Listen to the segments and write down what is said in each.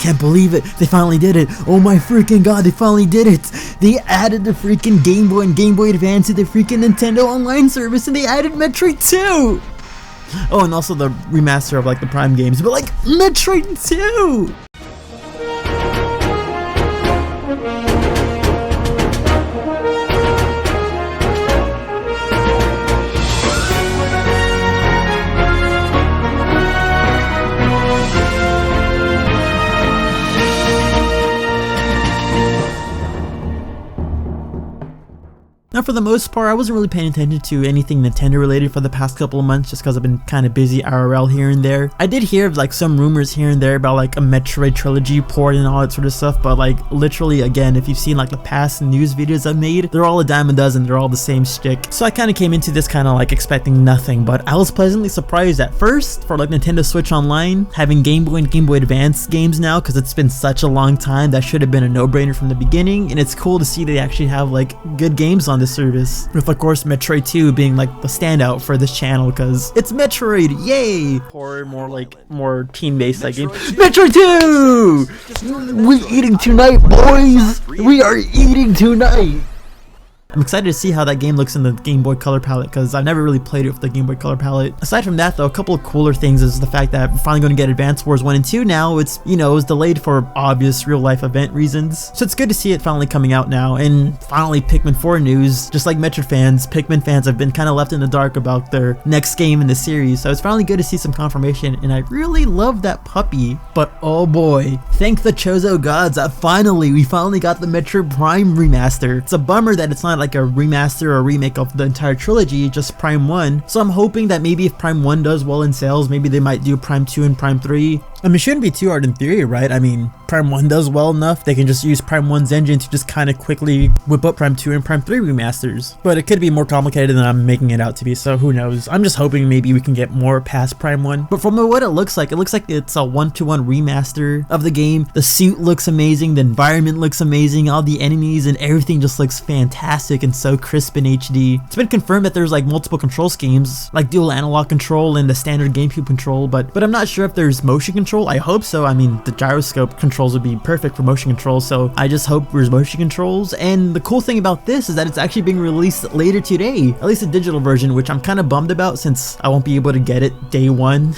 can't believe it. They finally did it. Oh my freaking god, they finally did it. They added the freaking Game Boy and Game Boy Advance to the freaking Nintendo Online service, and they added Metroid 2. Oh, and also the remaster of like the Prime games, but like Metroid 2. Now for the most part, I wasn't really paying attention to anything Nintendo related for the past couple of months just because I've been kind of busy IRL here and there. I did hear of like some rumors here and there about like a Metroid trilogy port and all that sort of stuff, but like literally again, if you've seen like the past news videos I've made, they're all a dime a dozen, they're all the same shtick. So I kind of came into this kind of like expecting nothing, but I was pleasantly surprised at first for like Nintendo Switch Online having Game Boy and Game Boy Advance games now, because it's been such a long time. That should have been a no-brainer from the beginning, and it's cool to see they actually have like good games on this service, with of course Metroid 2 being like the standout for this channel because it's Metroid, yay! Or more team-based like game. Metroid 2! We eating tonight, boys! We are eating tonight! I'm excited to see how that game looks in the Game Boy Color palette because I've never really played it with the Game Boy Color palette. Aside from that though, a couple of cooler things is the fact that we're finally going to get Advance Wars 1 and 2 now. It's, you know, it was delayed for obvious real life event reasons. So it's good to see it finally coming out now. And finally Pikmin 4 news. Just like Metroid fans, Pikmin fans have been kind of left in the dark about their next game in the series. So it's finally good to see some confirmation, and I really love that puppy. But oh boy, thank the Chozo gods that we finally got the Metroid Prime remaster. It's a bummer that it's not like a remaster or remake of the entire trilogy, just Prime 1. So I'm hoping that maybe if Prime 1 does well in sales, maybe they might do Prime 2 and Prime 3. I mean, it shouldn't be too hard in theory, right? I mean, Prime 1 does well enough, they can just use Prime 1's engine to just kind of quickly whip up Prime 2 and Prime 3 remasters. But it could be more complicated than I'm making it out to be, so who knows. I'm just hoping maybe we can get more past Prime 1. But from what it looks like it's a one-to-one remaster of the game. The suit looks amazing, the environment looks amazing, all the enemies and everything just looks fantastic and so crisp in HD. It's been confirmed that there's like multiple control schemes, like dual analog control and the standard GameCube control, but I'm not sure if there's motion control. I hope so. I mean, the gyroscope controls would be perfect for motion control, so I just hope there's motion controls. And the cool thing about this is that it's actually being released later today, at least a digital version, which I'm kind of bummed about since I won't be able to get it day one.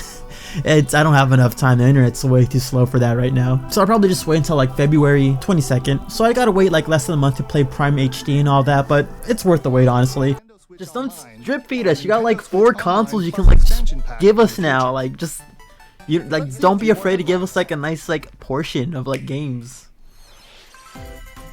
I don't have enough time. The internet's way too slow for that right now. So I'll probably just wait until like February 22nd. So I gotta wait like less than a month to play Prime HD and all that, but it's worth the wait, honestly. Just don't drip feed us. You got like 4 consoles you can like give us now. Like just, you like, don't be afraid to give us like a nice like portion of like games.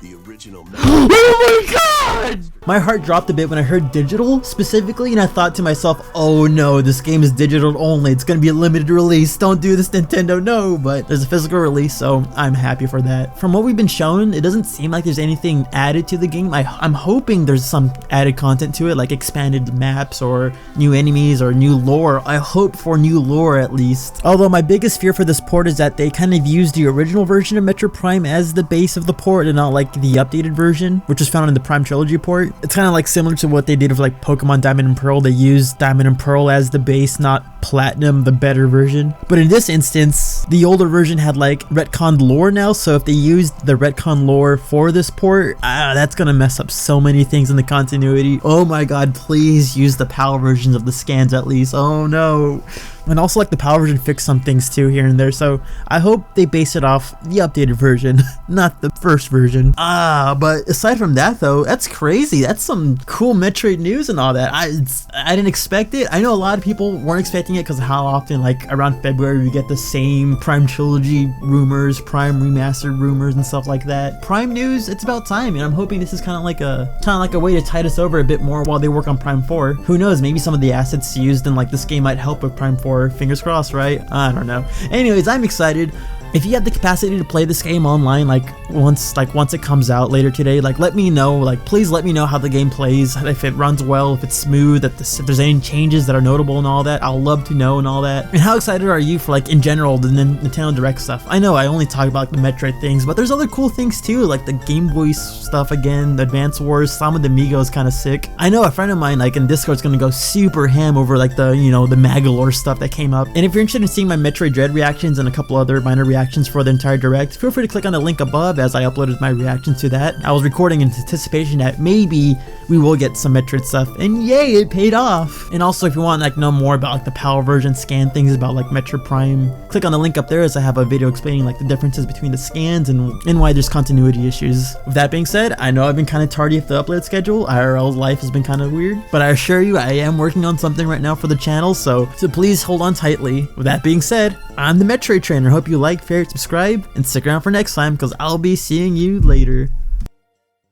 The original. Oh my god! My heart dropped a bit when I heard digital specifically, and I thought to myself, oh no, this game is digital only. It's gonna be a limited release. Don't do this, Nintendo, no. But there's a physical release, so I'm happy for that. From what we've been shown, it doesn't seem like there's anything added to the game. I'm hoping there's some added content to it, like expanded maps or new enemies or new lore. I hope for new lore at least. Although my biggest fear for this port is that they kind of used the original version of Metroid Prime as the base of the port and not like the updated version, which was found in the Prime Trilogy port. It's kind of like similar to what they did with like Pokemon Diamond and Pearl. They used Diamond and Pearl as the base, not Platinum, the better version. But in this instance, the older version had like retconned lore now, so if they used the retcon lore for this port, that's gonna mess up so many things in the continuity. Oh my god, please use the PAL versions of the scans at least. Oh no. And also like the PAL version fixed some things too here and there, so I hope they base it off the updated version, not the first version. But aside from that though, that's crazy. That's some cool Metroid news and all that. I didn't expect it. I know a lot of people weren't expecting it because of how often like around February we get the same Prime Trilogy rumors, Prime Remastered rumors and stuff like that. Prime news, it's about time, and I'm hoping this is kind of like a way to tide us over a bit more while they work on Prime 4. Who knows, maybe some of the assets used in like this game might help with Prime 4. Fingers crossed, right? I don't know. Anyways, I'm excited. If you have the capacity to play this game online, once it comes out later today, let me know. Please let me know how the game plays, if it runs well, if it's smooth, if there's any changes that are notable and all that. I'll love to know and all that. And how excited are you for in general the Nintendo Direct stuff? I know I only talk about the Metroid things, but there's other cool things too, like the Game Boy stuff again, the Advance Wars. Some of the Migo is kind of sick. I know a friend of mine in Discord's gonna go super ham over the Magalore stuff that came up. And if you're interested in seeing my Metroid Dread reactions and a couple other minor reactions reactions for the entire direct, feel free to click on the link above as I uploaded my reactions to that. I was recording in anticipation that maybe we will get some Metroid stuff, and yay, it paid off. And also, if you want to know more about the PAL version scan things about Metroid Prime, click on the link up there as I have a video explaining the differences between the scans and why there's continuity issues. With that being said, I know I've been kind of tardy with the upload schedule. IRL life has been kind of weird, but I assure you I am working on something right now for the channel, so please hold on tightly. With that being said, I'm the Metroid Trainer. Hope you like, favorite, subscribe, and stick around for next time because I'll be seeing you later.